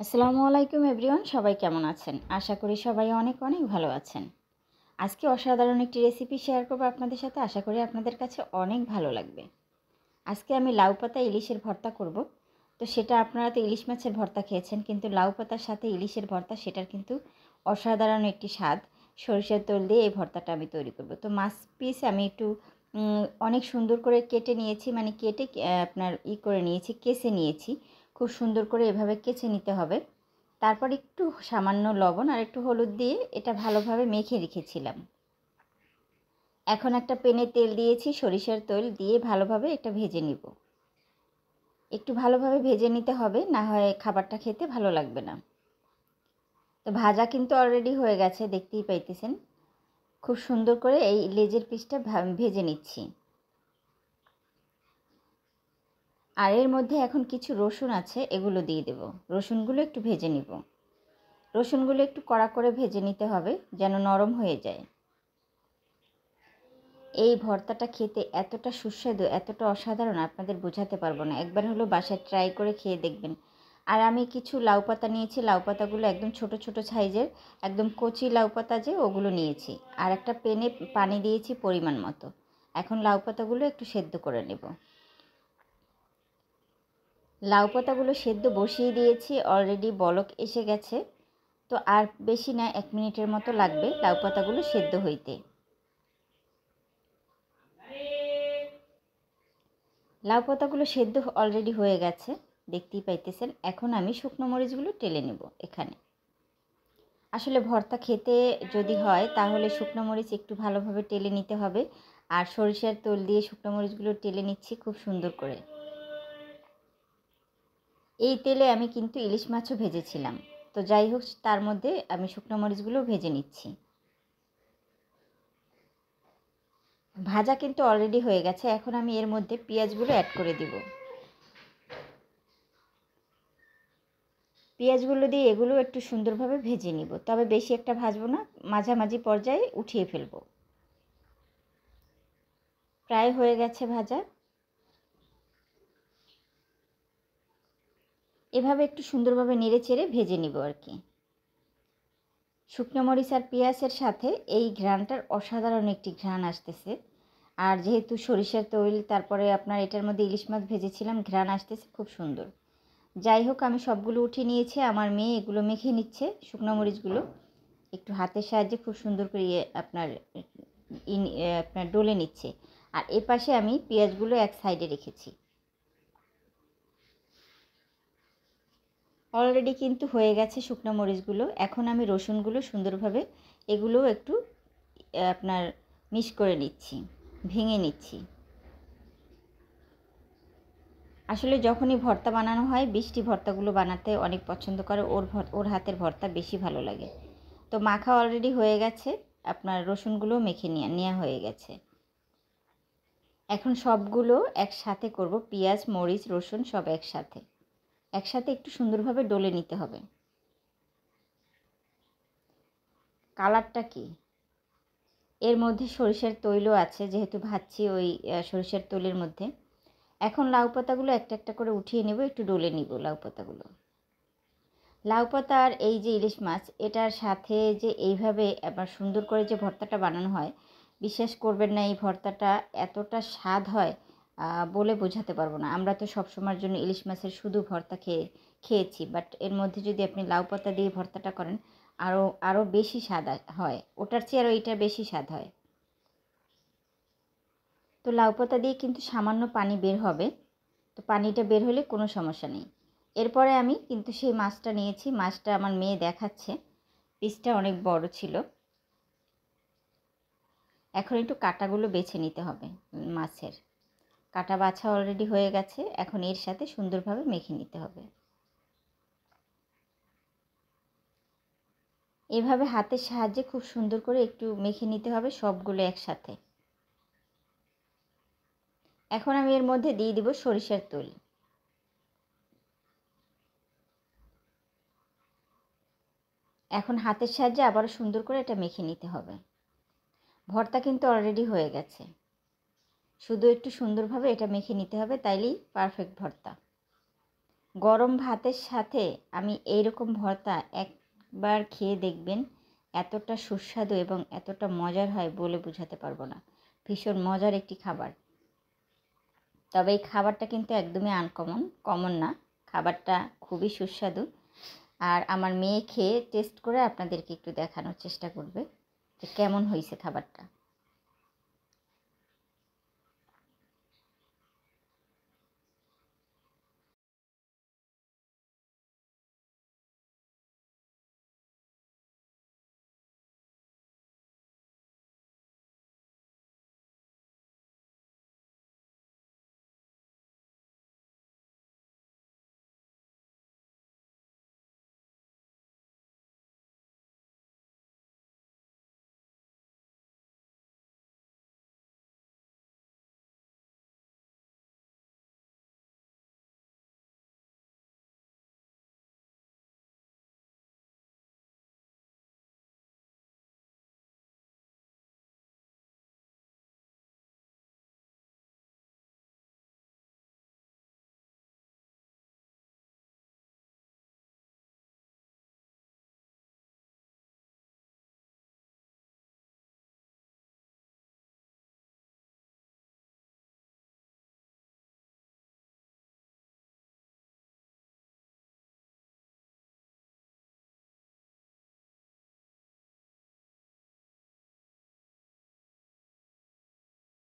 আসসালামু আলাইকুম এভরিওয়ান, সবাই কেমন আছেন? আশা করি সবাই অনেক অনেক ভালো আছেন। আজকে অসাধারণ একটি রেসিপি শেয়ার করব আপনাদের সাথে। আশা করি আপনাদের কাছে অনেক ভালো লাগবে। আজকে আমি লাউ পাতা ইলিশের ভর্তা করব। তো সেটা আপনারা তো ইলিশ মাছের ভর্তা খেয়েছেন, কিন্তু লাউ পাতার সাথে ইলিশের ভর্তা সেটার কিন্তু অসাধারণ একটি স্বাদ। সরিষার তেল দিয়ে এই ভর্তাটা আমি তৈরি করব। তো মাছ পিস আমি একটু অনেক সুন্দর করে কেটে নিয়েছি, মানে কেটে আপনার করে নিয়েছি, কেচে নিয়েছি। খুব সুন্দর করে এভাবে কেচে নিতে হবে। তারপর একটু সামান্য লবণ আর একটু হলুদ দিয়ে এটা ভালোভাবে মেখে রেখেছিলাম। এখন একটা প্যানে তেল দিয়েছি, সরিষার তেল দিয়ে ভালোভাবে এটা ভেজে নিব। একটু ভালোভাবে ভেজে নিতে হবে, না হয় খাবারটা খেতে ভালো লাগবে না। তো ভাজা কিন্তু অলরেডি হয়ে গেছে, দেখতেই পাইতেছেন। খুব সুন্দর করে এই লেজের পিসটা ভেজে নিচ্ছি। আর এর মধ্যে এখন কিছু রসুন আছে, এগুলো দিয়ে দেব। রসুনগুলো একটু ভেজে নিব। রসুনগুলো একটু কড়া করে ভেজে নিতে হবে, যেন নরম হয়ে যায়। এই ভর্তাটা খেতে এতটা সুস্বাদু, এতটা অসাধারণ, আপনাদের বোঝাতে পারবো না। একবার হলো বাসায় ট্রাই করে খেয়ে দেখবেন। আর আমি কিছু লাউ পাতা নিয়েছি, লাউ পাতাগুলো একদম ছোট ছোট সাইজের, একদম কচি লাউ পাতা যে, ওগুলো নিয়েছি। আর একটা প্যানে পানি দিয়েছি পরিমাণ মতো। এখন লাউ পাতাগুলো একটু সেদ্ধ করে নেব। লাউ পাতাগুলো সেদ্ধ বসিয়ে দিয়েছি, অলরেডি বলক এসে গেছে। তো আর বেশি না, 1 মিনিটের মতো লাগবে লাউ পাতাগুলো সেদ্ধ হইতে। লাউ পাতাগুলো সেদ্ধ অলরেডি হয়ে গেছে, দেখতেই পাইতেছেন। এখন আমি শুকনো মরিচগুলো টেলে নেব এখানে। আসলে ভর্তা খেতে যদি হয় তাহলে শুকনো মরিচ একটু ভালোভাবে টেলে নিতে হবে। আর সরিষার তেল দিয়ে শুকনো মরিচগুলো টেলে নিচ্ছি খুব সুন্দর করে। এই তেলে আমি কিন্তু ইলিশ মাছও ভেজেছিলাম। তো যাই হোক, তার মধ্যে আমি শুকনো মরিচগুলো ভেজে নিচ্ছি। ভাজা কিন্তু অলরেডি হয়ে গেছে। এখন আমি এর মধ্যে পেঁয়াজগুলো অ্যাড করে দিব। পেঁয়াজগুলো দিয়ে এগুলো একটু সুন্দরভাবে ভেজে নিব, তবে বেশি একটা ভাজবো না, মাঝামাঝি পর্যায়ে উঠিয়ে ফেলবো। প্রায় হয়ে গেছে ভাজা। এভাবে একটু সুন্দরভাবে নেড়ে চেড়ে ভেজে নিব আর কি। শুকনো মরিচ আর পেঁয়াজের সাথে এই ঘ্রাণটার অসাধারণ একটি ঘ্রাণ আসতেছে। আর যেহেতু সরিষার তেল, তারপরে আপনার এটার মধ্যে ইলিশ মাছ ভেজেছিলাম, ঘ্রাণ আসতেছে খুব সুন্দর। যাই হোক, আমি সবগুলো উঠিয়ে নিয়েছি। আমার মেয়ে এগুলো মেখে নিচ্ছে, শুকনো মরিচগুলো একটু হাতের সাহায্যে খুব সুন্দর করে আপনার আপনার ডলে নিচ্ছে। আর এ পাশে আমি পেঁয়াজগুলো এক সাইডে রেখেছি। অলরেডি কিন্তু হয়ে গেছে শুকনো মরিচগুলো। এখন আমি রসুনগুলো সুন্দরভাবে এগুলোও একটু আপনার মিক্স করে নিচ্ছি, ভেঙে নিচ্ছি। আসলে যখনই ভর্তা বানানো হয়, বৃষ্টি ভর্তাগুলো বানাতে অনেক পছন্দ করে, ওর হাতের ভর্তা বেশি ভালো লাগে। তো মাখা অলরেডি হয়ে গেছে, আপনার রসুনগুলো মেখে নেওয়া হয়ে গেছে। এখন সবগুলো একসাথে করব, পেঁয়াজ মরিচ রসুন সব একসাথে একসাথে একটু সুন্দরভাবে ডলে নিতে হবে। কালারটা কি, এর মধ্যে সরিষার তৈলও আছে, যেহেতু ভাজছি ওই সরিষার তৈলের মধ্যে। এখন লাউ পাতাগুলো একটা একটা করে উঠিয়ে নেব, একটু ডলে নিব লাউ পাতাগুলো। লাউ পাতা আর এই যে ইলিশ মাছ, এটার সাথে যে এইভাবে আবার সুন্দর করে যে ভর্তাটা বানানো হয়, বিশ্বাস করবেন না, এই ভর্তাটা এতটা স্বাদ হয় বলে বোঝাতে পারবো না। আমরা তো সবসময়ের জন্য ইলিশ মাছের শুধু ভর্তা খেয়েছি, বাট এর মধ্যে যদি আপনি লাউ পাতা দিয়ে ভর্তাটা করেন, আরও বেশি স্বাদ হয়। ওটার চেয়ে আরও এইটা বেশি স্বাদ হয়। তো লাউ পাতা দিয়ে কিন্তু সামান্য পানি বের হবে, তো পানিটা বের হলে কোনো সমস্যা নেই। এরপরে আমি কিন্তু সেই মাছটা নিয়েছি, মাছটা আমার মেয়ে দেখাচ্ছে, পিসটা অনেক বড় ছিল। এখন একটু কাঁটাগুলো বেছে নিতে হবে মাছের। কাঁটা বাছা অলরেডি হয়ে গেছে, এখন এর সাথে সুন্দরভাবে মেখে নিতে হবে। এভাবে হাতের সাহায্যে খুব সুন্দর করে একটু মেখে নিতে হবে সবগুলো একসাথে। এখন আমি এর মধ্যে দিয়ে দিব সরিষার তেল। এখন হাতের সাহায্যে আবারও সুন্দর করে এটা মেখে নিতে হবে। ভর্তা কিন্তু অলরেডি হয়ে গেছে, শুধু একটু সুন্দরভাবে এটা মেখে নিতে হবে, তাইলেই পারফেক্ট ভর্তা। গরম ভাতের সাথে আমি এইরকম ভর্তা একবার খেয়ে দেখবেন, এতটা সুস্বাদু এবং এতটা মজার হয় বলে বোঝাতে পারবো না। ভীষণ মজার একটি খাবার। তবে এই খাবারটা কিন্তু একদমই কমন না। খাবারটা খুবই সুস্বাদু। আর আমার মেয়ে খেয়ে টেস্ট করে আপনাদেরকে একটু দেখানোর চেষ্টা করবে যে কেমন হয়েছে খাবারটা।